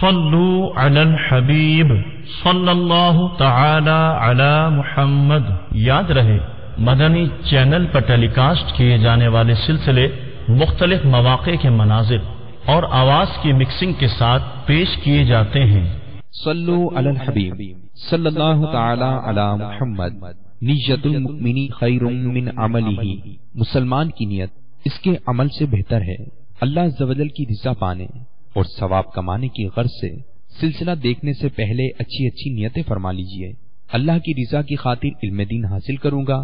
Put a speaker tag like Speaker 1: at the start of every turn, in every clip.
Speaker 1: صلو علی الحبیب صلی اللہ تعالی علی محمد۔ یاد رہے مدنی چینل پر ٹیلی کاسٹ کیے جانے والے سلسلے مختلف مواقع کے مناظر اور آواز کی مکسنگ کے ساتھ پیش کیے جاتے ہیں۔
Speaker 2: صلو علی الحبیب صلی اللہ تعالی علی محمد۔ نیت المؤمن خیر من عملہ، مسلمان کی نیت اس کے عمل سے بہتر ہے۔ اللہ عز و جل کی رضا پانے اور ثواب کمانے کی غرض سے سلسلہ دیکھنے سے پہلے اچھی اچھی نیتیں فرما لیجئے۔ اللہ کی رضا کی خاطر علم دین حاصل کروں گا،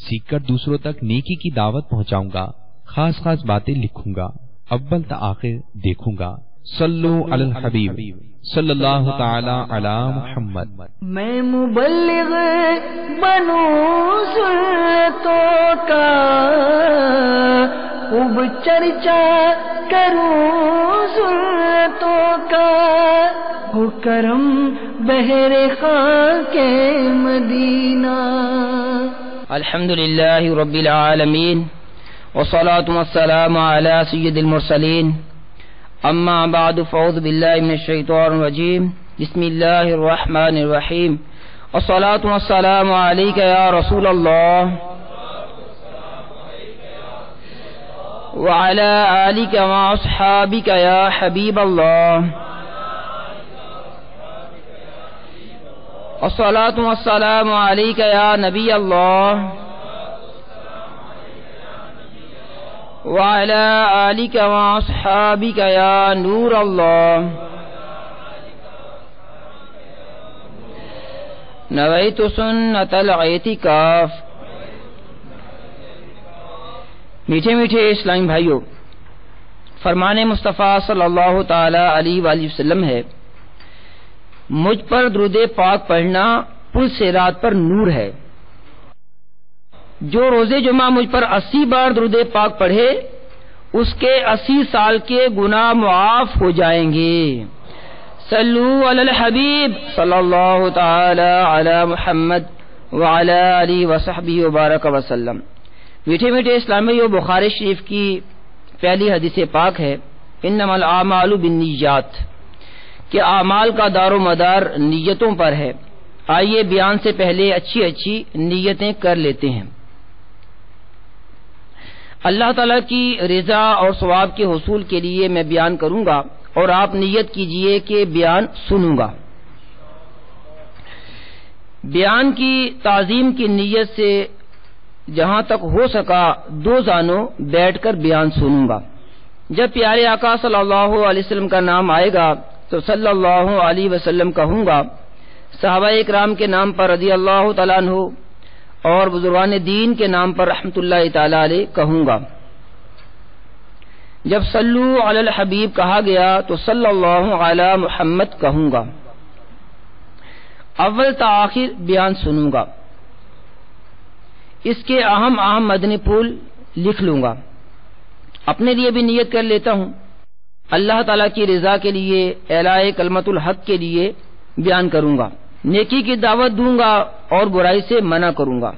Speaker 2: سیکھ کر دوسروں تک نیکی کی دعوت پہنچاؤں گا، خاص خاص باتیں لکھوں گا، اول تا آخر دیکھوں گا۔ صلو علی الحبیب صلی اللہ تعالی علی محمد۔
Speaker 3: میں مبلغ بنوں سنتوں کا، خوب چرچا کروں سنتوں کا، ہو کرم بہر خاں کے مدینہ۔
Speaker 4: الحمدللہ رب العالمین والصلاة والسلام علی سید المرسلین، اما بعد فاعوذ باللہ من الشیطان الرجیم، بسم اللہ الرحمن الرحیم، والصلاة والسلام علیک یا رسول اللہ وعلی آلک واصحابک یا حبیب اللہ، والصلاة والسلام علیک یا نبی اللہ وعلی آلک واصحابک یا نور اللہ۔ نویت سنت الاعتکاف۔ میٹھے میٹھے اسلامی بھائیوں، فرمان مصطفیٰ صلی اللہ تعالی علیہ وآلہ وسلم ہے، مجھ پر درود پاک پڑھنا پل صراط پر نور ہے۔ جو روز جمعہ مجھ پر 80 بار درود پاک پڑھے، اس کے 80 سال کے گناہ معاف ہو جائیں گے۔ صلو علی الحبیب صلی اللہ تعالی علی محمد وعلی آلہ وصحبہ وبارک وسلم۔ میٹھے میٹھے اسلامیوں، بخاری شریف کی پہلی حدیث پاک ہے، انما الاعمال بالنیات، کہ اعمال کا دار و مدار نیتوں پر ہے۔ آئیے بیان سے پہلے اچھی اچھی نیتیں کر لیتے ہیں۔ اللہ تعالیٰ کی رضا اور ثواب کے حصول کے لیے میں بیان کروں گا، اور آپ نیت کیجئے کہ بیان سنوں گا۔ بیان کی تعظیم کی نیت سے جہاں تک ہو سکا 2 زانوں بیٹھ کر بیان سنوں گا۔ جب پیارے آقا صلی اللہ علیہ وسلم کا نام آئے گا تو صلی اللہ علیہ وسلم کہوں گا، صحابہ اکرام کے نام پر رضی اللہ تعالیٰ عنہ اور بزرگان دین کے نام پر رحمت اللہ تعالی علیہ کہوں گا۔ جب صلو علی الحبیب کہا گیا تو صلی اللہ علی محمد کہوں گا۔ اول تا آخر بیان سنوں گا، اس کے اہم مدنی پھول لکھ لوں گا۔ اپنے لیے بھی نیت کر لیتا ہوں، اللہ تعالیٰ کی رضا کے لیے، اعلاء کلمت الحق کے لیے بیان کروں گا، نیکی کی دعوت دوں گا اور برائی سے منع کروں گا،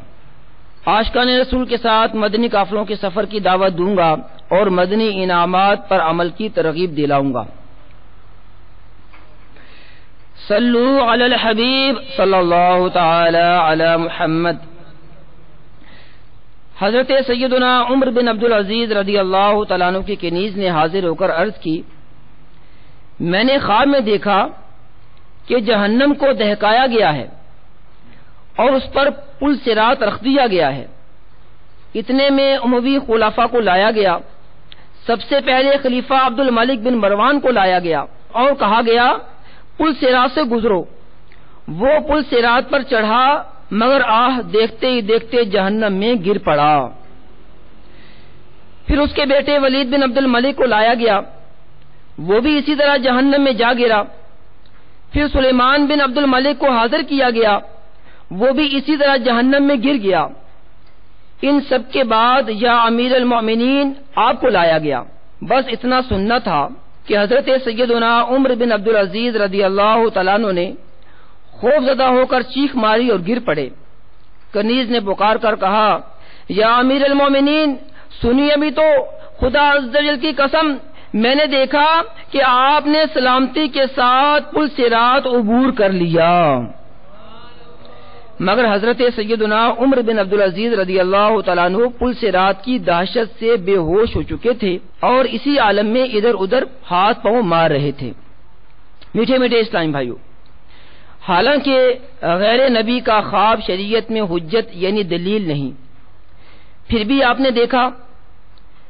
Speaker 4: عاشقان رسول کے ساتھ مدنی قافلوں کے سفر کی دعوت دوں گا اور مدنی انعامات پر عمل کی ترغیب دلاؤں گا۔ صلو علی الحبیب صلی اللہ تعالی علی محمد۔ حضرت سیدنا عمر بن عبدالعزیز رضی اللہ تعالیٰ عنہ کی کنیز نے حاضر ہو کر عرض کی، میں نے خواب میں دیکھا کہ جہنم کو دہکایا گیا ہے اور اس پر پل صراط رکھ دیا گیا ہے۔ اتنے میں اموی خلفاء کو لایا گیا۔ سب سے پہلے خلیفہ عبد الملک بن مروان کو لایا گیا اور کہا گیا، پل صراط سے گزرو۔ وہ پل صراط پر چڑھا، مگر دیکھتے ہی دیکھتے جہنم میں گر پڑا۔ پھر اس کے بیٹے ولید بن عبد الملک کو لایا گیا، وہ بھی اسی طرح جہنم میں جا گرا۔ پھر سلیمان بن عبد الملک کو حاضر کیا گیا، وہ بھی اسی طرح جہنم میں گر گیا۔ ان سب کے بعد یا امیر المؤمنین آپ کو لایا گیا۔ بس اتنا سننا تھا کہ حضرت سیدنا عمر بن عبدالعزیز رضی اللہ تعالیٰ عنہ نے خوف زدہ ہو کر چیخ ماری اور گر پڑے۔ کنیز نے پکار کر کہا، یا امیر المومنین سنیے بھی تو، خدا عز و جل کی قسم میں نے دیکھا کہ آپ نے سلامتی کے ساتھ پل صراط عبور کر لیا، مگر حضرت سیدنا عمر بن عبدالعزیز رضی اللہ تعالیٰ عنہ پل صراط کی دہشت سے بے ہوش ہو چکے تھے اور اسی عالم میں ادھر ادھر ہاتھ پاؤں مار رہے تھے۔ میٹھے میٹھے اسلامی بھائیوں، حالانکہ غیر نبی کا خواب شریعت میں حجت یعنی دلیل نہیں، پھر بھی آپ نے دیکھا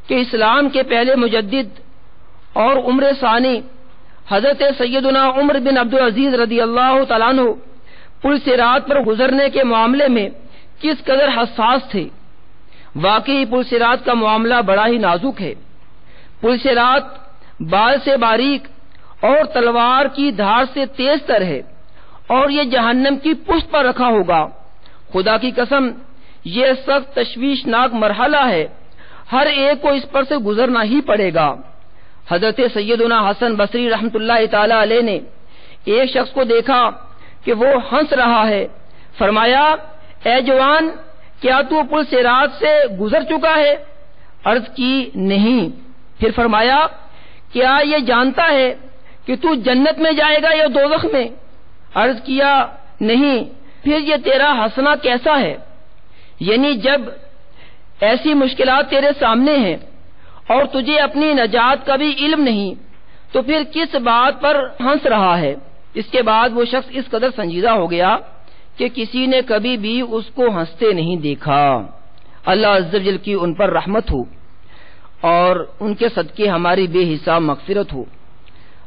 Speaker 4: کہ اسلام کے پہلے مجدد اور عمر ثانی حضرت سیدنا عمر بن عبدالعزیز رضی اللہ تعالیٰ عنہ پل صراط پر گزرنے کے معاملے میں کس قدر حساس تھے۔ واقعی پل صراط کا معاملہ بڑا ہی نازک ہے۔ پل صراط بال سے باریک اور تلوار کی دھار سے تیز تر ہے اور یہ جہنم کی پشت پر رکھا ہوگا۔ خدا کی قسم یہ سخت تشویشناک مرحلہ ہے، ہر ایک کو اس پر سے گزرنا ہی پڑے گا۔ حضرت سیدنا حسن بصری رحمت اللہ تعالی علیہ نے ایک شخص کو دیکھا کہ وہ ہنس رہا ہے، فرمایا اے جوان کیا تو پل صراط سے گزر چکا ہے؟ عرض کی نہیں۔ پھر فرمایا کیا یہ جانتا ہے کہ تو جنت میں جائے گا یا دوزخ میں؟ عرض کیا نہیں۔ پھر یہ تیرا ہنسنا کیسا ہے؟ یعنی جب ایسی مشکلات تیرے سامنے ہیں اور تجھے اپنی نجات کا بھی علم نہیں تو پھر کس بات پر ہنس رہا ہے؟ اس کے بعد وہ شخص اس قدر سنجیدہ ہو گیا کہ کسی نے کبھی بھی اس کو ہنستے نہیں دیکھا۔ اللہ عز و جل کی ان پر رحمت ہو اور ان کے صدقے ہماری بے حساب مغفرت ہو۔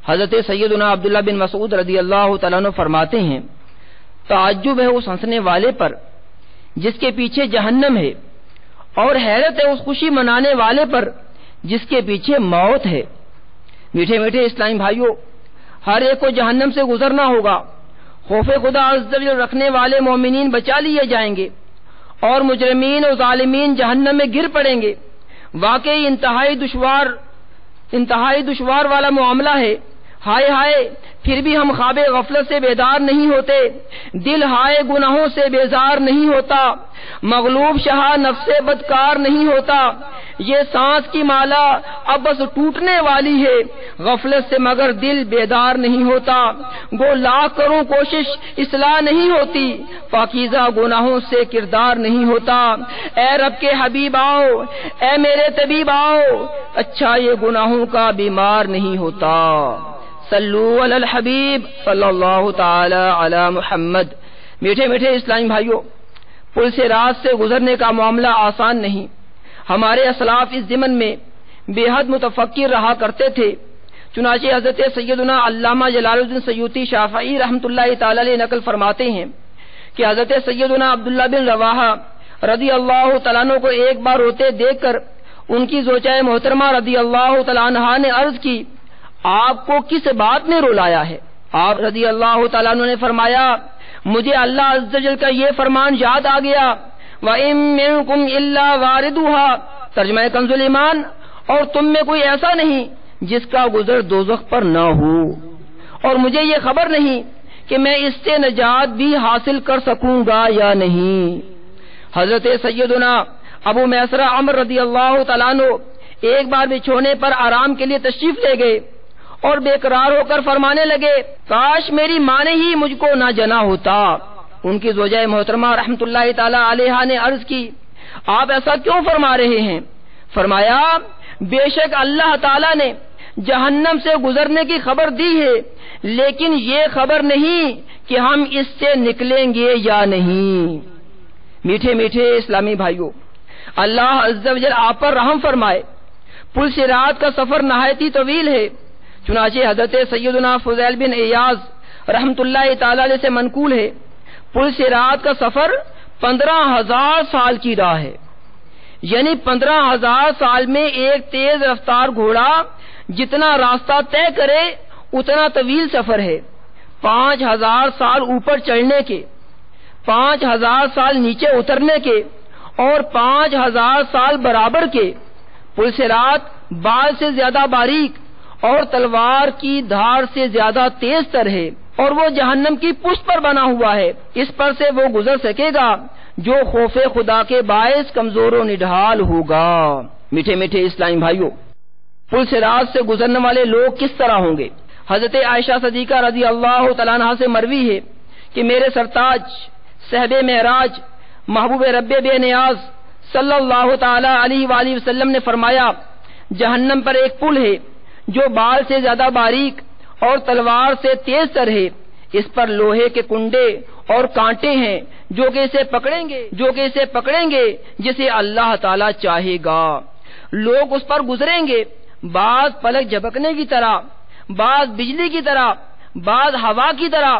Speaker 4: حضرت سیدنا عبداللہ بن مسعود رضی اللہ تعالیٰ عنہ فرماتے ہیں تعجب ہے اس ہنسنے والے پر جس کے پیچھے جہنم ہے، اور حیرت ہے اس خوشی منانے والے پر جس کے پیچھے موت ہے۔ میٹھے میٹھے اسلامی بھائیوں، ہر ایک کو جہنم سے گزرنا ہوگا۔ خوف خدا عز و جل رکھنے والے مومنین بچا لیے جائیں گے اور مجرمین اور ظالمین جہنم میں گر پڑیں گے۔ واقعی انتہائی دشوار والا معاملہ ہے۔ ہائے ہائے، پھر بھی ہم خواب غفلت سے بیدار نہیں ہوتے، دل ہائے گناہوں سے بیزار نہیں ہوتا، مغلوب شاہ نفس بدکار نہیں ہوتا۔ یہ سانس کی مالا اب بس ٹوٹنے والی ہے، غفلت سے مگر دل بیدار نہیں ہوتا۔ گو لاکھ کروں کوشش اصلاح نہیں ہوتی، پاکیزہ گناہوں سے کردار نہیں ہوتا۔ اے رب کے حبیب آؤ، اے میرے طبیب آؤ، اچھا یہ گناہوں کا بیمار نہیں ہوتا۔ صلو علی الحبیب صلی اللہ تعالی علی محمد۔ میٹھے میٹھے اسلامی بھائیوں، پل صراط سے گزرنے کا معاملہ آسان نہیں۔ ہمارے اسلاف اس ضمن میں بے حد متفکر رہا کرتے تھے۔ چنانچہ حضرت سیدنا علامہ جلال الدین سیوطی شافعی رحمۃ اللہ تعالی علیہ نقل فرماتے ہیں کہ حضرت سیدنا عبداللہ بن رواحہ رضی اللہ تعالیٰ عنہ کو ایک بار روتے دیکھ کر ان کی زوجہ محترمہ رضی اللہ تعالیٰ عنہا نے عرض کی آپ کو کس بات نے رلایا ہے؟ آپ رضی اللہ تعالیٰ عنہ نے فرمایا مجھے اللہ عز و جل کا یہ فرمان یاد آ گیا، وَإِن مِّنكُمْ إِلَّا وَارِدُهَا، ترجمہ کنز الایمان، اور تم میں کوئی ایسا نہیں جس کا گزر دوزخ پر نہ ہو، اور مجھے یہ خبر نہیں کہ میں اس سے نجات بھی حاصل کر سکوں گا یا نہیں۔ حضرت سیدنا ابو میسرہ عمر رضی اللہ تعالیٰ عنہ ایک بار بچھونے پر آرام کے لیے تشریف لے گئے اور بے قرار ہو کر فرمانے لگے کاش میری ماں نے ہی مجھ کو نہ جنا ہوتا۔ ان کی زوجہ محترمہ رحمت اللہ تعالی علیہا نے عرض کی آپ ایسا کیوں فرما رہے ہیں؟ فرمایا بے شک اللہ تعالی نے جہنم سے گزرنے کی خبر دی ہے، لیکن یہ خبر نہیں کہ ہم اس سے نکلیں گے یا نہیں۔ میٹھے میٹھے اسلامی بھائیوں، اللہ عز و جل آپ پر رحم فرمائے۔ پل صراط کا سفر نہایت ہی طویل ہے، چنانچہ حضرت سیدنا فضیل بن ایاز رحمت اللہ تعالی علیہ سے منقول ہے پل صراط کا سفر 15,000 سال کی راہ ہے، یعنی 15,000 سال میں ایک تیز رفتار گھوڑا جتنا راستہ طے کرے اتنا طویل سفر ہے۔ 5,000 سال اوپر چڑھنے کے، 5,000 سال نیچے اترنے کے اور 5,000 سال برابر کے۔ پل صراط بال سے زیادہ باریک اور تلوار کی دھار سے زیادہ تیز تر ہے، اور وہ جہنم کی پشت پر بنا ہوا ہے۔ اس پر سے وہ گزر سکے گا جو خوف خدا کے باعث کمزور و نڈھال ہوگا۔ میٹھے میٹھے اسلامی بھائیوں، پل صراط سے گزرنے والے لوگ کس طرح ہوں گے؟ حضرت عائشہ صدیقہ رضی اللہ تعالیٰ عنہا سے مروی ہے کہ میرے سرتاج صاحب معراج محبوب رب بے نیاز صلی اللہ تعالی علیہ وآلہ وسلم نے فرمایا، جہنم پر ایک پل ہے جو بال سے زیادہ باریک اور تلوار سے تیز تر ہے، اس پر لوہے کے کنڈے اور کانٹے ہیں جو کہ اسے پکڑیں گے جسے اللہ تعالی چاہے گا۔ لوگ اس پر گزریں گے، بعض پلک جھپکنے کی طرح، بعض بجلی کی طرح، بعض ہوا کی طرح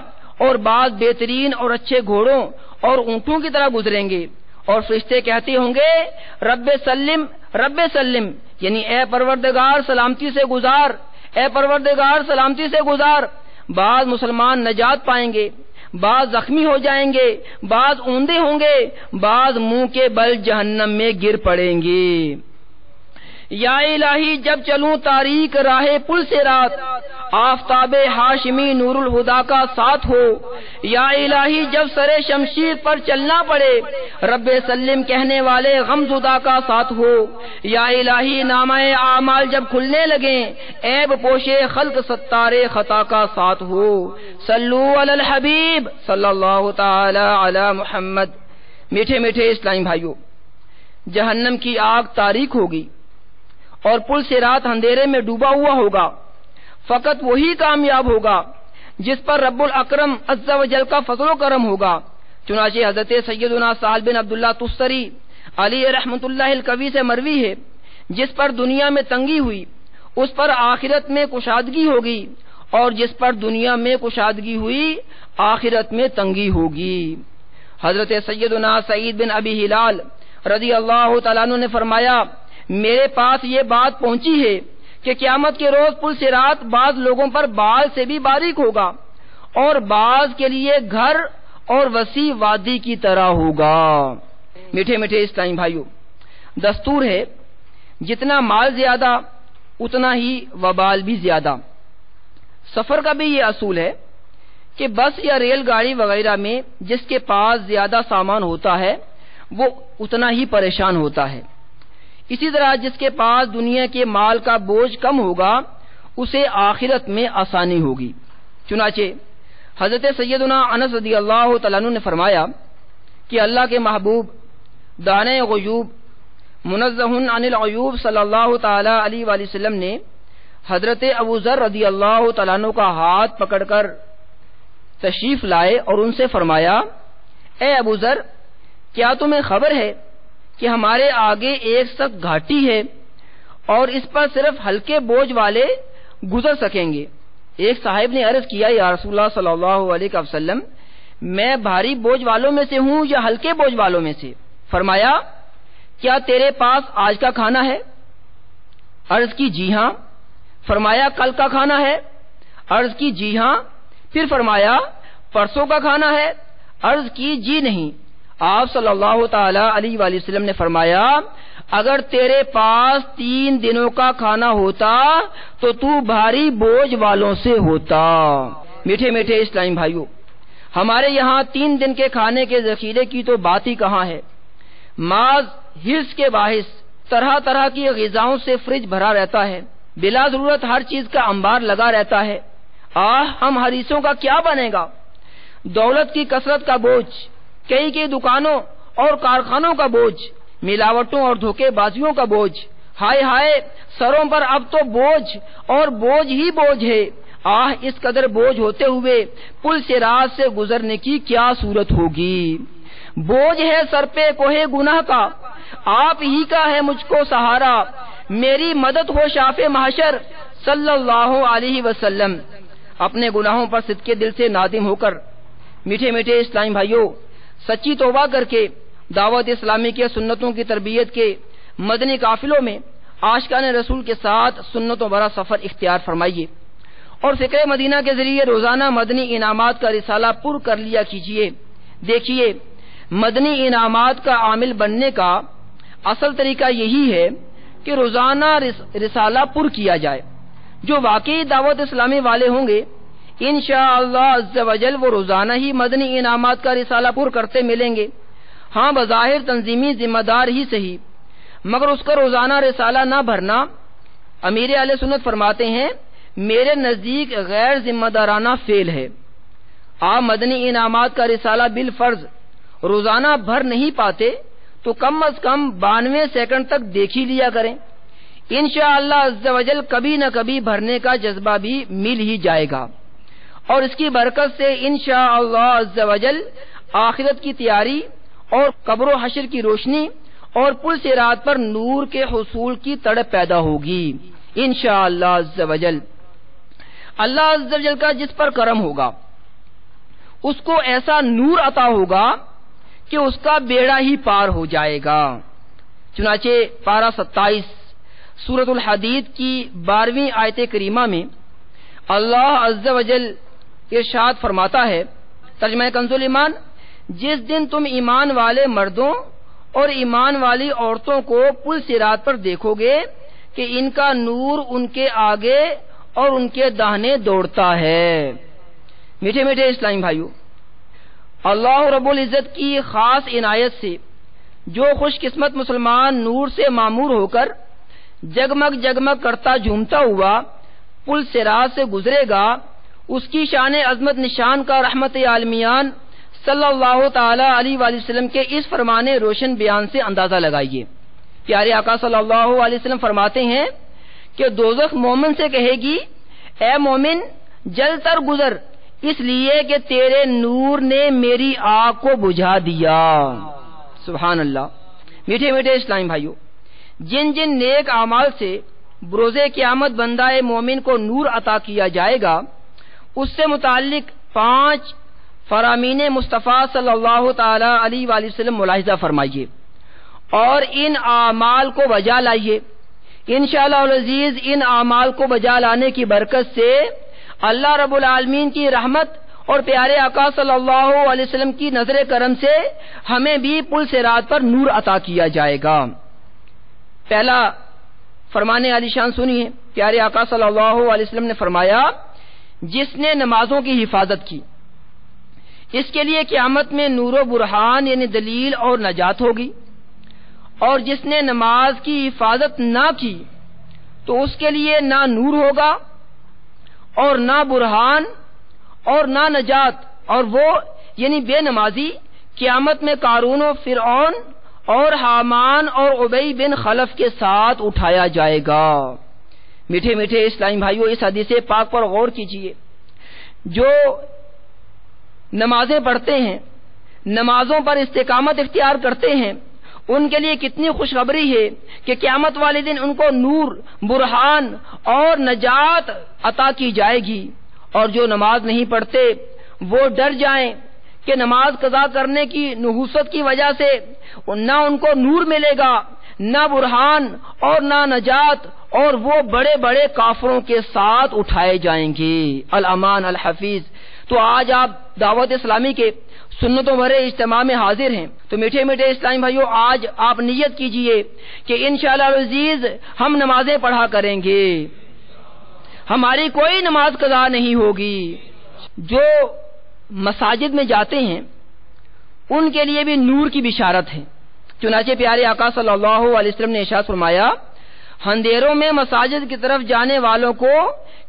Speaker 4: اور بعض بہترین اور اچھے گھوڑوں اور اونٹوں کی طرح گزریں گے، اور فرشتے کہتے ہوں گے رب سلم رب سلم، یعنی اے پروردگار سلامتی سے گزار، اے پروردگار سلامتی سے گزار۔ بعض مسلمان نجات پائیں گے، بعض زخمی ہو جائیں گے، بعض اوندے ہوں گے، بعض منہ کے بل جہنم میں گر پڑیں گے۔ یا الہی جب چلوں تاریک راہ پل سے رات، آفتاب ہاشمی نور الہدا کا ساتھ ہو۔ یا الہی جب سرے شمشیر پر چلنا پڑے، رب سلم کہنے والے غم زدہ کا ساتھ ہو۔ یا الہی نامہ اعمال جب کھلنے لگیں، عیب پوشے خلق ستار خطا کا ساتھ ہو۔ صلو علی الحبیب صلی اللہ تعالی علی محمد۔ میٹھے میٹھے اسلامی بھائیوں، جہنم کی آگ تاریک ہوگی اور پل صراط اندھیرے میں ڈوبا ہوا ہوگا۔ فقط وہی کامیاب ہوگا جس پر رب الاکرم عز و جل کا فضل و کرم ہوگا۔ چنانچہ حضرت سیدنا سہل بن عبداللہ تستری علی رحمت اللہ القوی سے مروی ہے، جس پر دنیا میں تنگی ہوئی اس پر آخرت میں کشادگی ہوگی، اور جس پر دنیا میں کشادگی ہوئی آخرت میں تنگی ہوگی۔ حضرت سیدنا سعید بن ابی ہلال رضی اللہ تعالیٰ عنہ نے فرمایا، میرے پاس یہ بات پہنچی ہے کہ قیامت کے روز پل صراط بعض لوگوں پر بال سے بھی باریک ہوگا اور بعض کے لیے گھر اور وسیع وادی کی طرح ہوگا۔ میٹھے میٹھے اسلامی بھائیوں، دستور ہے جتنا مال زیادہ اتنا ہی وبال بھی زیادہ۔ سفر کا بھی یہ اصول ہے کہ بس یا ریل گاڑی وغیرہ میں جس کے پاس زیادہ سامان ہوتا ہے وہ اتنا ہی پریشان ہوتا ہے، اسی طرح جس کے پاس دنیا کے مال کا بوجھ کم ہوگا اسے آخرت میں آسانی ہوگی۔ چنانچہ حضرت سیدنا انس رضی اللہ تعالیٰ عنہ نے فرمایا کہ اللہ کے محبوب دانے غیوب منزہ عن العیوب صلی اللہ تعالی علیہ وآلہ وسلم نے حضرت ابو ذر رضی اللہ تعالیٰ عنہ کا ہاتھ پکڑ کر تشریف لائے اور ان سے فرمایا، اے ابو ذر، کیا تمہیں خبر ہے کہ ہمارے آگے ایک سخت گھاٹی ہے اور اس پر صرف ہلکے بوجھ والے گزر سکیں گے؟ ایک صاحب نے عرض کیا، یا رسول اللہ صلی اللہ علیہ وسلم، میں بھاری بوجھ والوں میں سے ہوں یا ہلکے بوجھ والوں میں سے؟ فرمایا، کیا تیرے پاس آج کا کھانا ہے؟ عرض کی جی ہاں۔ فرمایا، کل کا کھانا ہے؟ عرض کی جی ہاں۔ پھر فرمایا، پرسوں کا کھانا ہے؟ عرض کی جی نہیں۔ آپ صلی اللہ تعالی علیہ وآلہ وسلم نے فرمایا، اگر تیرے پاس 3 دنوں کا کھانا ہوتا تو بھاری بوجھ والوں سے ہوتا۔ میٹھے میٹھے اسلامی بھائیوں، ہمارے یہاں 3 دن کے کھانے کے ذخیرے کی تو بات ہی کہاں ہے۔ محض حرص کے باعث طرح طرح کی غذاؤں سے فریج بھرا رہتا ہے، بلا ضرورت ہر چیز کا انبار لگا رہتا ہے۔ ہم حریصوں کا کیا بنے گا؟ دولت کی کثرت کا بوجھ، کئی دکانوں اور کارخانوں کا بوجھ، ملاوٹوں اور دھوکے بازیوں کا بوجھ، ہائے ہائے سروں پر اب تو بوجھ اور بوجھ ہی بوجھ ہے۔ اس قدر بوجھ ہوتے ہوئے پل صراط سے گزرنے کی کیا صورت ہوگی؟ بوجھ ہے سر پہ کوہ گناہ کا، آپ ہی کا ہے مجھ کو سہارا، میری مدد ہو شاف محشر صلی اللہ علیہ وسلم۔ اپنے گناہوں پر صدقے دل سے نادم ہو کر میٹھے میٹھے اسلامی بھائیوں، سچی توبہ کر کے دعوت اسلامی کے سنتوں کی تربیت کے مدنی قافلوں میں عاشقان رسول کے ساتھ سنتوں بھرا سفر اختیار فرمائیے، اور فکر مدینہ کے ذریعے روزانہ مدنی انعامات کا رسالہ پر کر لیا کیجیے۔ دیکھیے، مدنی انعامات کا عامل بننے کا اصل طریقہ یہی ہے کہ روزانہ رسالہ پر کیا جائے۔ جو واقعی دعوت اسلامی والے ہوں گے انشاءاللہ عز و جل وہ روزانہ ہی مدنی انعامات کا رسالہ پر کرتے ملیں گے۔ ہاں، بظاہر تنظیمی ذمہ دار ہی صحیح، مگر اس کا روزانہ رسالہ نہ بھرنا امیر اہل سنت فرماتے ہیں میرے نزدیک غیر ذمہ دارانہ فعل ہے. آپ مدنی انعامات کا رسالہ بالفرض روزانہ بھر نہیں پاتے تو کم از کم 92 سیکنڈ تک دیکھ ہی لیا کریں. انشاءاللہ عز و جل کبھی نہ کبھی بھرنے کا جذبہ بھی مل ہی جائے گا، اور اس کی برکت سے انشاءاللہ عز و جل آخرت کی تیاری اور قبر و حشر کی روشنی اور پل صراط پر نور کے حصول کی تڑپ پیدا ہوگی انشاءاللہ عز و جل. اللہ عز و جل کا جس پر کرم ہوگا اس کو ایسا نور عطا ہوگا کہ اس کا بیڑا ہی پار ہو جائے گا. چنانچہ پارہ 27 سورۃ الحدید کی 12ویں آیت کریمہ میں اللہ عز و جل ارشاد فرماتا ہے، ترجمہ کنز الایمان، جس دن تم ایمان والے مردوں اور ایمان والی عورتوں کو پل صراط پر دیکھو گے کہ ان کا نور ان کے آگے اور ان کے داہنے دوڑتا ہے. میٹھے میٹھے اسلامی بھائیو، اللہ رب العزت کی خاص عنایت سے جو خوش قسمت مسلمان نور سے معمور ہو کر جگمگ جگمگ کرتا جھومتا ہوا پل صراط سے گزرے گا، اس کی شان عظمت نشان کا رحمت عالمیان صلی اللہ تعالی علیہ وآلہ وسلم کے اس فرمان روشن بیان سے اندازہ لگائیے. پیارے آقا صلی اللہ علیہ وسلم فرماتے ہیں کہ دوزخ مومن سے کہے گی، اے مومن جل تر گزر، اس لیے کہ تیرے نور نے میری آگ کو بجھا دیا. سبحان اللہ. میٹھے میٹھے اسلامی بھائیو، جن جن نیک اعمال سے بروز قیامت بندہ مومن کو نور عطا کیا جائے گا، اس سے متعلق 5 فرامین مصطفیٰ صلی اللہ تعالی علیہ وآلہ وسلم ملاحظہ فرمائیے اور ان اعمال کو بجا لائیے. انشاءاللہ العزیز ان اعمال کو بجا لانے کی برکت سے اللہ رب العالمین کی رحمت اور پیارے آقا صلی اللہ علیہ وسلم کی نظر کرم سے ہمیں بھی پل صراط پر نور عطا کیا جائے گا. پہلا فرمان علی شان سنیے. پیارے آقا صلی اللہ علیہ وسلم نے فرمایا، جس نے نمازوں کی حفاظت کی اس کے لیے قیامت میں نور و برہان یعنی دلیل اور نجات ہوگی، اور جس نے نماز کی حفاظت نہ کی تو اس کے لیے نہ نور ہوگا اور نہ برہان اور نہ نجات، اور وہ یعنی بے نمازی قیامت میں قارون و فرعون اور حامان اور ابی بن خلف کے ساتھ اٹھایا جائے گا. میٹھے میٹھے اسلامی بھائیوں، اس حدیث پاک پر غور کیجئے. جو نمازیں پڑھتے ہیں، نمازوں پر استقامت اختیار کرتے ہیں، ان کے لیے کتنی خوشخبری ہے کہ قیامت والے دن ان کو نور، برہان اور نجات عطا کی جائے گی. اور جو نماز نہیں پڑھتے وہ ڈر جائیں کہ نماز قضا کرنے کی نحوست کی وجہ سے نہ ان کو نور ملے گا، نہ برہان اور نہ نجات، اور وہ بڑے بڑے کافروں کے ساتھ اٹھائے جائیں گے. الامان الحفیظ. تو آج آپ دعوت اسلامی کے سنتوں بھرے اجتماع میں حاضر ہیں، تو میٹھے میٹھے اسلامی بھائیوں، آج آپ نیت کیجئے کہ انشاءاللہ العزیز ہم نمازیں پڑھا کریں گے، ہماری کوئی نماز قضا نہیں ہوگی. جو مساجد میں جاتے ہیں ان کے لیے بھی نور کی بشارت ہے. چنانچہ پیارے آقا صلی اللہ علیہ وسلم نے ارشاد فرمایا، اندھیروں میں مساجد کی طرف جانے والوں کو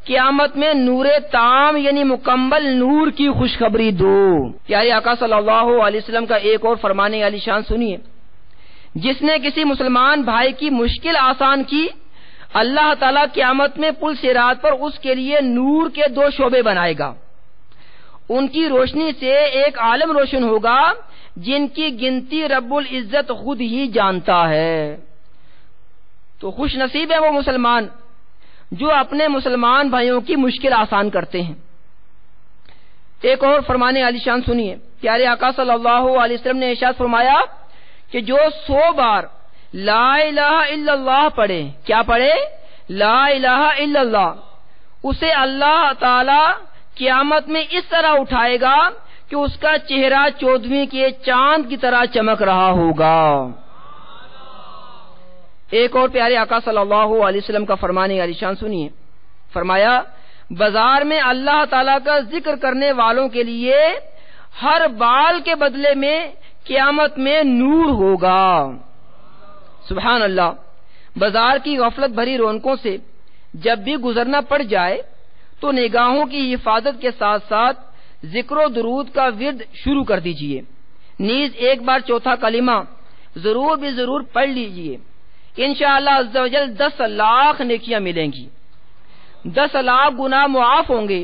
Speaker 4: قیامت میں نور تام یعنی مکمل نور کی خوشخبری دو. پیارے آقا صلی اللہ علیہ وسلم کا ایک اور فرمان علی شان سنیے، جس نے کسی مسلمان بھائی کی مشکل آسان کی، اللہ تعالیٰ قیامت میں پل صراط پر اس کے لیے نور کے 2 شعبے بنائے گا. ان کی روشنی سے ایک عالم روشن ہوگا جن کی گنتی رب العزت خود ہی جانتا ہے. تو خوش نصیب ہے وہ مسلمان جو اپنے مسلمان بھائیوں کی مشکل آسان کرتے ہیں. ایک اور فرمان علی شان سنیے. پیارے آقا صلی اللہ علیہ وسلم نے ارشاد فرمایا کہ جو 100 بار لا الہ الا اللہ پڑھے، کیا پڑھے؟ لا الہ الا اللہ، اسے اللہ تعالی قیامت میں اس طرح اٹھائے گا کہ اس کا چہرہ 14ویں کے چاند کی طرح چمک رہا ہوگا. ایک اور پیارے آقا صلی اللہ علیہ وسلم کا فرمان علی شان سنیے. فرمایا، بازار میں اللہ تعالیٰ کا ذکر کرنے والوں کے لیے ہر بال کے بدلے میں قیامت میں نور ہوگا. سبحان اللہ. بازار کی غفلت بھری رونقوں سے جب بھی گزرنا پڑ جائے تو نگاہوں کی حفاظت کے ساتھ ساتھ ذکر و درود کا ورد شروع کر دیجئے، نیز ایک بار چوتھا کلمہ ضرور بھی ضرور پڑھ لیجئے، انشاءاللہ عز و جل 10 لاکھ نیکیاں ملیں گی، 10 لاکھ گناہ معاف ہوں گے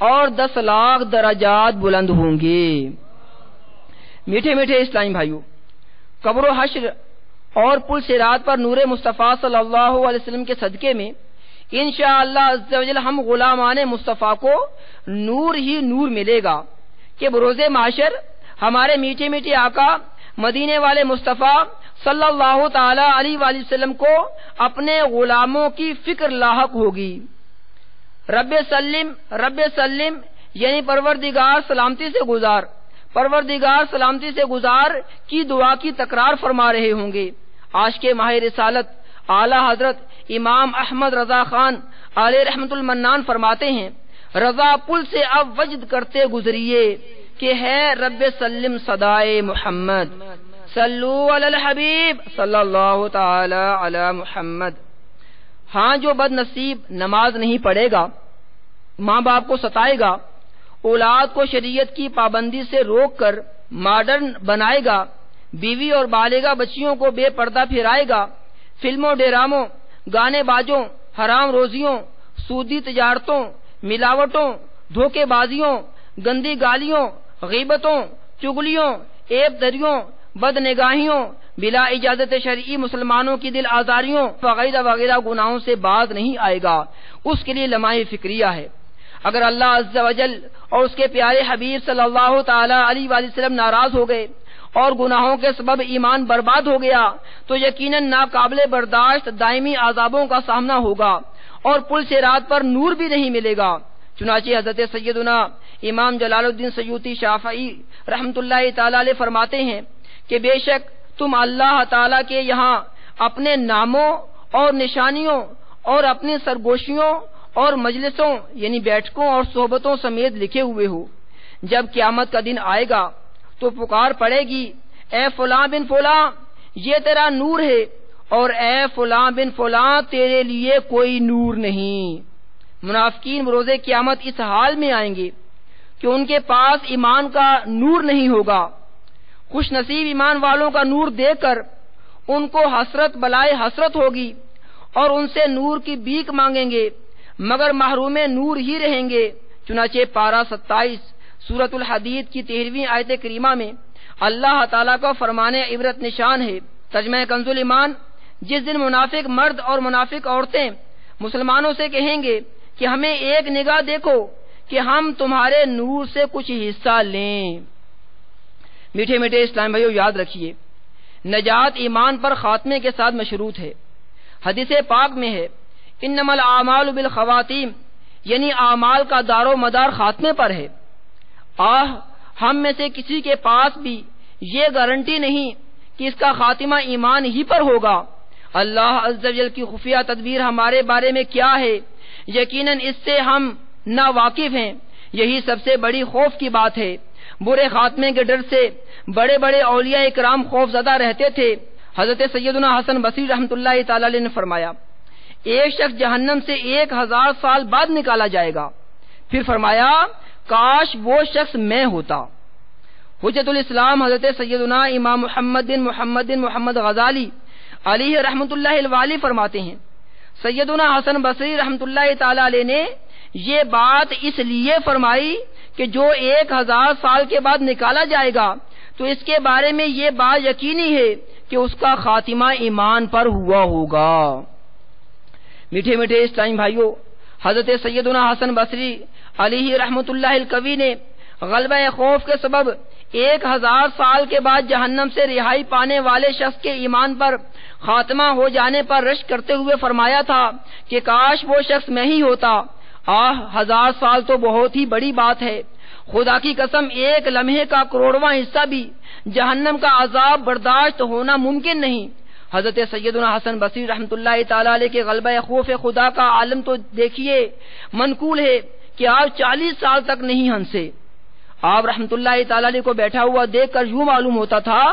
Speaker 4: اور 10 لاکھ درجات بلند ہوں گے۔ میٹھے میٹھے اسلامی بھائیوں، قبر و حشر اور پل صراط پر نور مصطفیٰ صلی اللہ علیہ وسلم کے صدقے میں انشاءاللہ عز و جل ہم غلامان مصطفیٰ کو نور ہی نور ملے گا کہ بروز معاشر ہمارے میٹھے میٹھے آقا مدینے والے مصطفیٰ صلی اللہ تعالی علیہ وآلہ وسلم کو اپنے غلاموں کی فکر لاحق ہوگی۔ رب سلم یعنی پروردگار سلامتی سے گزار، پروردگار سلامتی سے گزار کی دعا کی تکرار فرما رہے ہوں گے۔ عاشق ماہ رسالت اعلی حضرت امام احمد رضا خان علیہ رحمت المنان فرماتے ہیں، رضا پل سے اب وجد کرتے گزریے کہ ہے رب سلم صدائے محمد، صلو علی الحبیب صلی اللہ تعالی علی محمد۔ ہاں جو بد نصیب نماز نہیں پڑھے گا، ماں باپ کو ستائے گا، اولاد کو شریعت کی پابندی سے روک کر ماڈرن بنائے گا، بیوی اور بالغہ بچیوں کو بے پردہ پھرائے گا، فلموں ڈراموں گانے بازوں حرام روزیوں سودی تجارتوں ملاوٹوں دھوکے بازیوں گندی گالیوں غیبتوں چگلیوں عیب دریوں بد نگاہیوں بلا اجازت شرعی مسلمانوں کی دل آزاریوں وغیرہ وغیرہ گناہوں سے باز نہیں آئے گا، اس کے لیے لمحہ فکریہ ہے۔ اگر اللہ عز و جل اور اس کے پیارے حبیب صلی اللہ تعالی علیہ وآلہ وسلم ناراض ہو گئے اور گناہوں کے سبب ایمان برباد ہو گیا تو یقیناً ناقابل برداشت دائمی عذابوں کا سامنا ہوگا اور پل صراط پر نور بھی نہیں ملے گا۔ چنانچہ حضرت سیدنا امام جلال الدین سیوطی شافعی رحمت اللہ تعالی علیہ فرماتے ہیں کہ بے شک تم اللہ تعالی کے یہاں اپنے ناموں اور نشانیوں اور اپنی سرگوشیوں اور مجلسوں یعنی بیٹھکوں اور صحبتوں سمیت لکھے ہوئے ہو، جب قیامت کا دن آئے گا تو پکار پڑے گی، اے فلاں بن فلاں یہ تیرا نور ہے، اور اے فلاں بن فلاں تیرے لیے کوئی نور نہیں۔ منافقین روز قیامت اس حال میں آئیں گے کہ ان کے پاس ایمان کا نور نہیں ہوگا۔ خوش نصیب ایمان والوں کا نور دیکھ کر ان کو حسرت بلائے حسرت ہوگی اور ان سے نور کی بھیک مانگیں گے مگر محروم نور ہی رہیں گے۔ چنانچہ پارہ 27 سورۃ الحدید کی 13ویں آیت کریمہ میں اللہ تعالیٰ کا فرمان عبرت نشان ہے۔ ترجمہ کنز ایمان، جس دن منافق مرد اور منافق عورتیں مسلمانوں سے کہیں گے کہ ہمیں ایک نگاہ دیکھو کہ ہم تمہارے نور سے کچھ حصہ لیں۔ میٹھے میٹھے اسلام بھائیو، یاد رکھیے نجات ایمان پر خاتمے کے ساتھ مشروط ہے۔ حدیث پاک میں ہے انما الاعمال بالخواتیم، یعنی اعمال کا دار و مدار خاتمے پر ہے۔ ہم میں سے کسی کے پاس بھی یہ گارنٹی نہیں کہ اس کا خاتمہ ایمان ہی پر ہوگا۔ اللہ عز و جل کی خفیہ تدبیر ہمارے بارے میں کیا ہے، یقیناً اس سے ہم نا واقف ہیں۔ یہی سب سے بڑی خوف کی بات ہے۔ برے خاتمے کے ڈر سے بڑے بڑے اولیاء اکرام خوف زدہ رہتے تھے۔ حضرت سیدنا حسن بصری رحمۃ اللہ تعالی علیہ نے فرمایا، ایک شخص جہنم سے 1000 سال بعد نکالا جائے گا۔ پھر فرمایا کاش وہ شخص میں ہوتا۔ حجت الاسلام حضرت سیدنا امام محمد غزالی علیہ رحمۃ اللہ الوالی فرماتے ہیں، سیدنا حسن بصری رحمۃ اللہ تعالی علیہ نے یہ بات اس لیے فرمائی کہ جو 1000 سال کے بعد نکالا جائے گا تو اس کے بارے میں یہ بات یقینی ہے کہ اس کا خاتمہ ایمان پر ہوا ہوگا۔ میٹھے میٹھے اسلامی بھائیوں، حضرت سیدنا حسن بصری علیہ رحمۃ اللہ القوی نے غلبہ خوف کے سبب 1000 سال کے بعد جہنم سے رہائی پانے والے شخص کے ایمان پر خاتمہ ہو جانے پر رشک کرتے ہوئے فرمایا تھا کہ کاش وہ شخص میں ہی ہوتا۔ 1000 سال تو بہت ہی بڑی بات ہے، خدا کی قسم ایک لمحے کا کروڑواں حصہ بھی جہنم کا عذاب برداشت ہونا ممکن نہیں۔ حضرت سیدنا حسن بصری رحمۃ اللہ تعالی علیہ کے غلبہ خوف خدا کا عالم تو دیکھیے، منقول ہے کہ آپ 40 سال تک نہیں ہنسے۔ آپ رحمۃ اللہ تعالی علیہ کو بیٹھا ہوا دیکھ کر یوں معلوم ہوتا تھا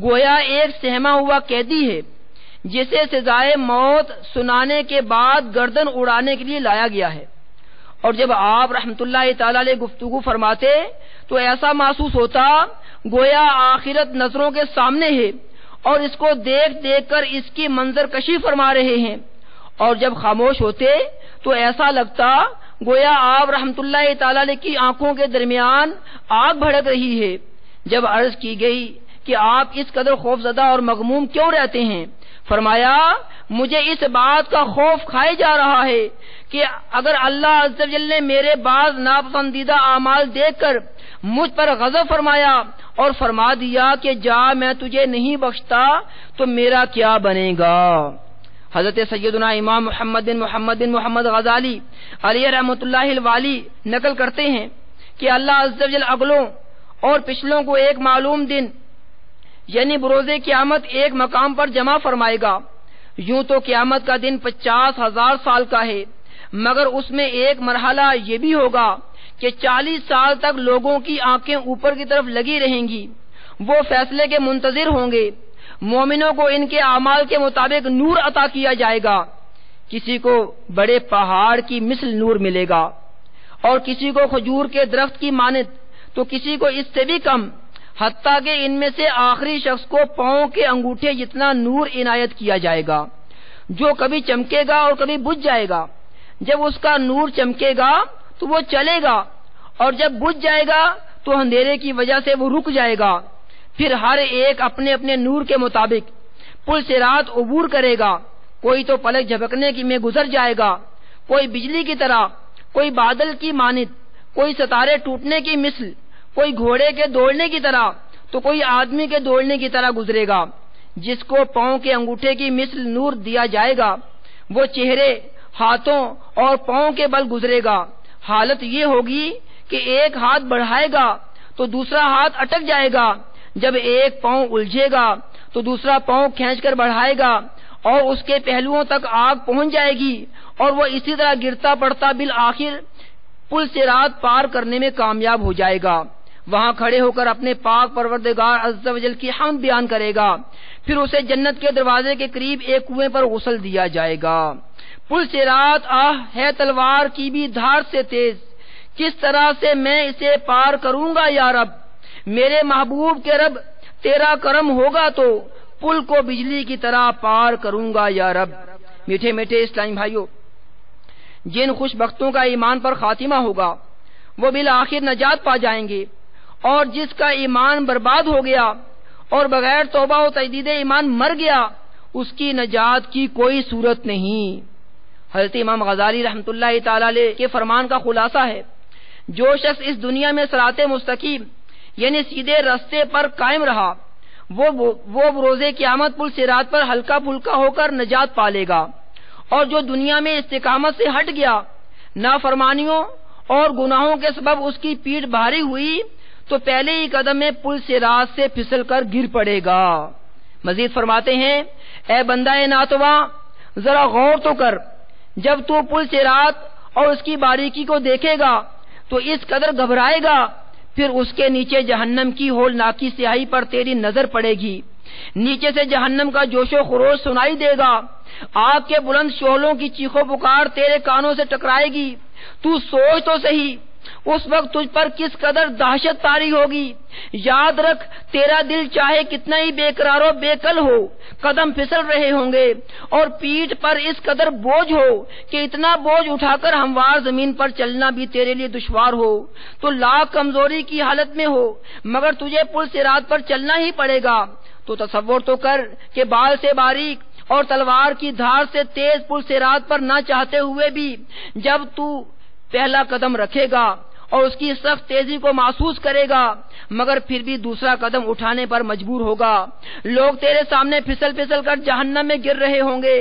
Speaker 4: گویا ایک سہما ہوا قیدی ہے، جسے سزائے موت سنانے کے بعد گردن اڑانے کے لیے لایا گیا ہے۔ اور جب آپ رحمت اللہ تعالی علیہ گفتگو فرماتے تو ایسا محسوس ہوتا گویا آخرت نظروں کے سامنے ہے اور اس کو دیکھ دیکھ کر اس کی منظر کشی فرما رہے ہیں، اور جب خاموش ہوتے تو ایسا لگتا گویا آپ رحمت اللہ تعالی علیہ کی آنکھوں کے درمیان آگ بھڑک رہی ہے۔ جب عرض کی گئی کہ آپ اس قدر خوف زدہ اور مغموم کیوں رہتے ہیں، فرمایا مجھے اس بات کا خوف کھائے جا رہا ہے کہ اگر اللہ عز و جل نے میرے بعض ناپسندیدہ اعمال دیکھ کر مجھ پر غضب فرمایا اور فرما دیا کہ جا میں تجھے نہیں بخشتا تو میرا کیا بنے گا۔ حضرت سیدنا امام محمد بن محمد غزالی علیہ رحمۃ اللہ الوالی نقل کرتے ہیں کہ اللہ عز و جل اگلوں اور پچھلوں کو ایک معلوم دن یعنی بروز قیامت ایک مقام پر جمع فرمائے گا۔ یوں تو قیامت کا دن 50,000 سال کا ہے، مگر اس میں ایک مرحلہ یہ بھی ہوگا کہ 40 سال تک لوگوں کی آنکھیں اوپر کی طرف لگی رہیں گی، وہ فیصلے کے منتظر ہوں گے۔ مومنوں کو ان کے اعمال کے مطابق نور عطا کیا جائے گا، کسی کو بڑے پہاڑ کی مثل نور ملے گا اور کسی کو کھجور کے درخت کی مانند تو کسی کو اس سے بھی کم، حتیٰ کہ ان میں سے آخری شخص کو پاؤں کے انگوٹھے جتنا نور عنایت کیا جائے گا، جو کبھی چمکے گا اور کبھی بجھ جائے گا۔ جب اس کا نور چمکے گا تو وہ چلے گا اور جب بجھ جائے گا تو اندھیرے کی وجہ سے وہ رک جائے گا۔ پھر ہر ایک اپنے اپنے نور کے مطابق پل صراط عبور کرے گا، کوئی تو پلک جھپکنے کی میں گزر جائے گا، کوئی بجلی کی طرح، کوئی بادل کی مانند، کوئی ستارے ٹوٹنے کی مثل، کوئی گھوڑے کے دوڑنے کی طرح تو کوئی آدمی کے دوڑنے کی طرح گزرے گا۔ جس کو پاؤں کے انگوٹھے کی مثل نور دیا جائے گا وہ چہرے، ہاتھوں اور پاؤں کے بل گزرے گا۔ حالت یہ ہوگی کہ ایک ہاتھ بڑھائے گا تو دوسرا ہاتھ اٹک جائے گا، جب ایک پاؤں الجھے گا تو دوسرا پاؤں کھینچ کر بڑھائے گا اور اس کے پہلوؤں تک آگ پہنچ جائے گی اور وہ اسی طرح گرتا پڑتا بالآخر پل صراط پار کرنے میں کامیاب ہو جائے گا۔ وہاں کھڑے ہو کر اپنے پاک پروردگار عز و جل کی حمد بیان کرے گا، پھر اسے جنت کے دروازے کے قریب ایک کنویں پر غسل دیا جائے گا۔ پل صراط ہے تلوار کی بھی دھار سے تیز، کس طرح سے میں اسے پار کروں گا یا رب، میرے محبوب کے رب تیرا کرم ہوگا تو پل کو بجلی کی طرح پار کروں گا یا رب۔ میٹھے میٹھے اسلامی بھائیوں، جن خوش بختوں کا ایمان پر خاتمہ ہوگا وہ بالآخر نجات پا جائیں گے، اور جس کا ایمان برباد ہو گیا اور بغیر توبہ و تجدید ایمان مر گیا اس کی نجات کی کوئی صورت نہیں۔ حضرت امام غزالی رحمت اللہ تعالی علیہ کے فرمان کا خلاصہ ہے، جو شخص اس دنیا میں صراط مستقیم یعنی سیدھے راستے پر قائم رہا وہ بروز قیامت پل صراط پر ہلکا پھلکا ہو کر نجات پا لے گا، اور جو دنیا میں استقامت سے ہٹ گیا، نافرمانیوں اور گناہوں کے سبب اس کی پیٹھ بھاری ہوئی تو پہلے ہی قدم میں پل صراط سے پھسل کر گر پڑے گا۔ مزید فرماتے ہیں، اے بندہ ناتواں ذرا غور تو کر، جب تو پل صراط اور اس کی باریکی کو دیکھے گا تو اس قدر گھبرائے گا، پھر اس کے نیچے جہنم کی ہولناکی سیاہی پر تیری نظر پڑے گی، نیچے سے جہنم کا جوش و خروش سنائی دے گا، آگ کے بلند شعلوں کی چیخو پکار تیرے کانوں سے ٹکرائے گی۔ تو سوچ تو صحیح اس وقت تجھ پر کس قدر دہشت طاری ہوگی۔ یاد رکھ، تیرا دل چاہے کتنا ہی بے قرار و بے کل ہو، قدم پھسل رہے ہوں گے اور پیٹھ پر اس قدر بوجھ ہو کہ اتنا بوجھ اٹھا کر ہموار زمین پر چلنا بھی تیرے لیے دشوار ہو، تو لاکھ کمزوری کی حالت میں ہو مگر تجھے پل صراط پر چلنا ہی پڑے گا۔ تو تصور تو کر کہ بال سے باریک اور تلوار کی دھار سے تیز پل صراط پر نہ چاہتے ہوئے بھی جب تو پہلا قدم رکھے گا اور اس کی سخت تیزی کو محسوس کرے گا مگر پھر بھی دوسرا قدم اٹھانے پر مجبور ہوگا، لوگ تیرے سامنے پھسل پھسل کر جہنم میں گر رہے ہوں گے،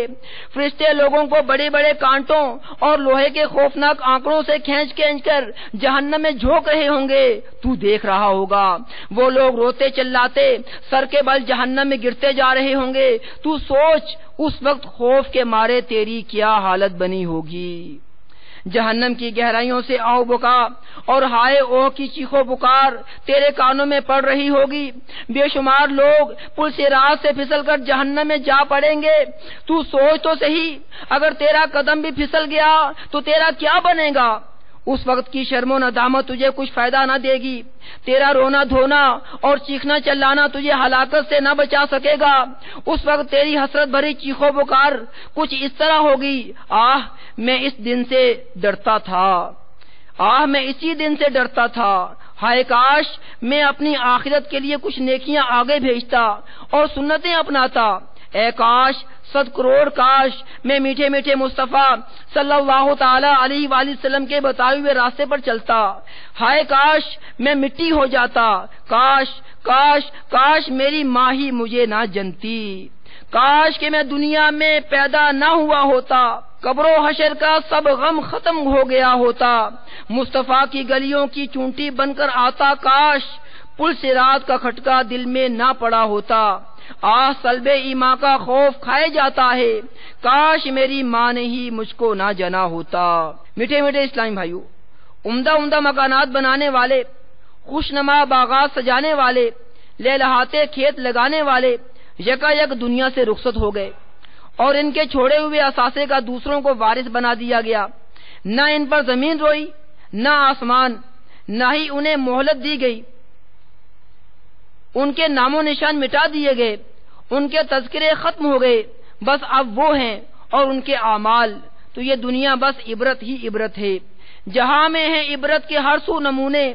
Speaker 4: فرشتے لوگوں کو بڑے بڑے کانٹوں اور لوہے کے خوفناک آنکڑوں سے کھینچ کر جہنم میں جھونک رہے ہوں گے، تو دیکھ رہا ہوگا، وہ لوگ روتے چلاتے سر کے بل جہنم میں گرتے جا رہے ہوں گے، تو سوچ اس وقت خوف کے مارے تیری کیا حالت بنی ہوگی۔ جہنم کی گہرائیوں سے آؤ بکا اور ہائے اوہ کی چیخو پکار تیرے کانوں میں پڑ رہی ہوگی۔ بے شمار لوگ پل سے راہ سے پھسل کر جہنم میں جا پڑیں گے۔ تو سوچ تو صحیح، اگر تیرا قدم بھی پھسل گیا تو تیرا کیا بنے گا؟ اس وقت کی شرم و ندامت تجھے کچھ فائدہ نہ دے گی۔ تیرا رونا دھونا اور چیخنا چلانا تجھے ہلاکت سے نہ بچا سکے گا۔ اس وقت تیری حسرت بھری چیخو پکار کچھ اس طرح ہوگی، آہ میں اس دن سے ڈرتا تھا، آہ میں اسی دن سے ڈرتا تھا، ہائے کاش میں اپنی آخرت کے لیے کچھ نیکیاں آگے بھیجتا اور سنتیں اپناتا، اے کاش 100 کروڑ کاش میں میٹھے میٹھے مصطفیٰ صلی اللہ تعالی علیہ وآلہ وسلم کے بتائے ہوئے راستے پر چلتا، ہائے کاش میں مٹی ہو جاتا، کاش کاش کاش میری ماں ہی مجھے نہ جنتی، کاش کہ میں دنیا میں پیدا نہ ہوا ہوتا، قبر و حشر کا سب غم ختم ہو گیا ہوتا، مصطفیٰ کی گلیوں کی چونٹی بن کر آتا، کاش پل صراط کا کھٹکا دل میں نہ پڑا ہوتا، آہ سلب ایمان کا خوف کھائے جاتا ہے، کاش میری ماں نے ہی مجھ کو نہ جنا ہوتا۔ میٹھے میٹھے اسلامی بھائیو، عمدہ عمدہ مکانات بنانے والے، خوشنما باغات سجانے والے، لہلہاتے کھیت لگانے والے یکا یک دنیا سے رخصت ہو گئے اور ان کے چھوڑے ہوئے اثاثے کا دوسروں کو وارث بنا دیا گیا۔ نہ ان پر زمین روئی، نہ آسمان، نہ ہی انہیں مہلت دی گئی، ان کے نام و نشان مٹا دیے گئے، ان کے تذکرے ختم ہو گئے، بس اب وہ ہیں اور ان کے اعمال، تو یہ دنیا بس عبرت ہی عبرت ہے، جہاں میں ہے عبرت کے ہر سو نمونے،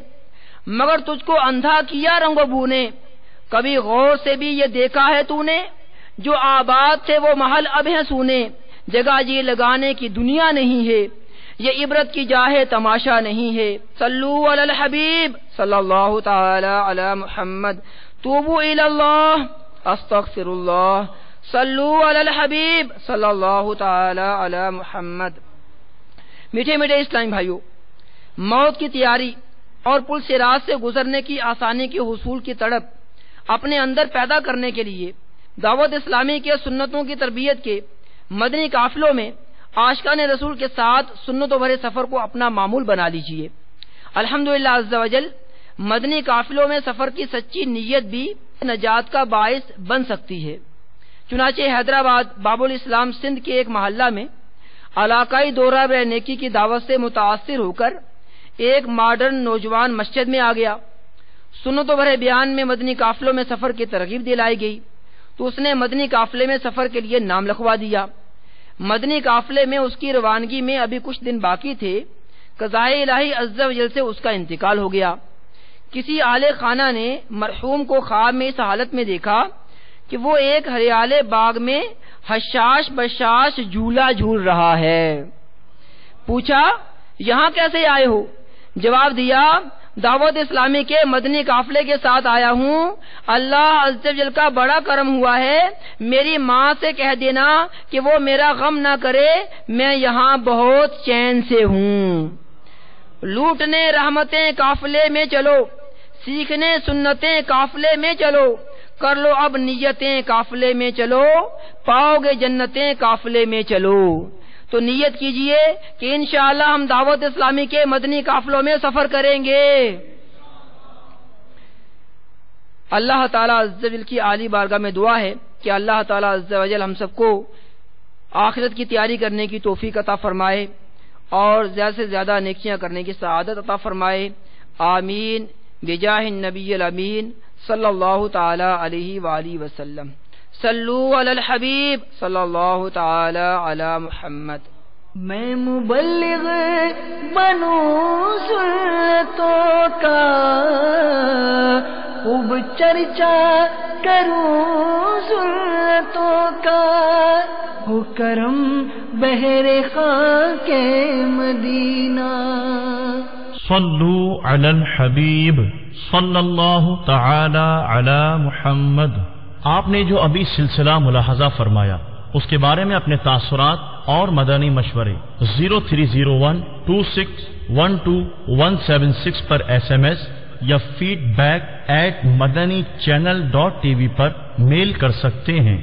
Speaker 4: مگر تجھ کو اندھا کیا رنگ و بو نے، کبھی غور سے بھی یہ دیکھا ہے تو نے، جو آباد تھے وہ محل اب ہیں سونے، جگہ جی لگانے کی دنیا نہیں ہے، یہ عبرت کی جا ہے تماشا نہیں ہے۔ صلو علی الحبیب صلی اللہ تعالی علی محمد، توبوا الی اللہ استغفر اللہ، صلو علی الحبیب صلی اللہ تعالی علی محمد۔ میٹھے میٹھے اسلامی بھائیو، موت کی تیاری اور پل صراط سے گزرنے کی آسانی کے حصول کی تڑپ اپنے اندر پیدا کرنے کے لیے دعوت اسلامی کے سنتوں کی تربیت کے مدنی قافلوں میں عاشقان رسول کے ساتھ سنتوں بھرے سفر کو اپنا معمول بنا لیجئے۔ الحمدللہ عز و جل مدنی قافلوں میں سفر کی سچی نیت بھی نجات کا باعث بن سکتی ہے۔ چنانچہ حیدرآباد باب الاسلام سندھ کے ایک محلہ میں علاقائی دورہ برائے نیکی کی دعوت سے متاثر ہو کر ایک ماڈرن نوجوان مسجد میں آ گیا۔ سنتوں بھرے بیان میں مدنی قافلوں میں سفر کی ترغیب دلائی گئی تو اس نے مدنی قافلے میں سفر کے لیے نام لکھوا دیا۔ مدنی قافلے میں اس کی روانگی میں ابھی کچھ دن باقی تھے، قضائے الہی عز و جل سے اس کا انتقال ہو گیا۔ کسی اہل خانہ نے مرحوم کو خواب میں اس حالت میں دیکھا کہ وہ ایک ہریالے باغ میں حشاش بشاش جھولا جھول رہا ہے۔ پوچھا یہاں کیسے آئے ہو؟ جواب دیا دعوت اسلامی کے مدنی قافلے کے ساتھ آیا ہوں، اللہ عز و جل کا بڑا کرم ہوا ہے، میری ماں سے کہہ دینا کہ وہ میرا غم نہ کرے، میں یہاں بہت چین سے ہوں۔ لوٹنے رحمتیں قافلے میں چلو، سیکھنے سنتیں قافلے میں چلو، کر لو اب نیتیں قافلے میں چلو، پاؤ گے جنتیں قافلے میں چلو۔ تو نیت کیجئے کہ انشاءاللہ ہم دعوت اسلامی کے مدنی قافلوں میں سفر کریں گے۔ اللہ تعالیٰ عز و جل کی عالی بارگاہ میں دعا ہے کہ اللہ تعالیٰ عز و جل ہم سب کو آخرت کی تیاری کرنے کی توفیق عطا فرمائے اور زیادہ سے زیادہ نیکیاں کرنے کی سعادت عطا فرمائے، آمین بجاہ النبی الامین صلی اللہ تعالی علیہ وآلہ وسلم۔ صلو علی الحبیب صلی اللہ تعالی علی محمد۔
Speaker 3: میں مبلغ بنوں سنتوں کا، خوب چرچا کروں سنتوں کا، ہو کرم بہر خاک مدینہ۔
Speaker 1: صلو علی الحبیب صلی اللہ تعالی علی محمد۔ آپ نے جو ابھی سلسلہ ملاحظہ فرمایا اس کے بارے میں اپنے تاثرات اور مدنی مشورے 0301261217 پر SMS یا feedback@madanichannel.tv پر میل کر سکتے ہیں۔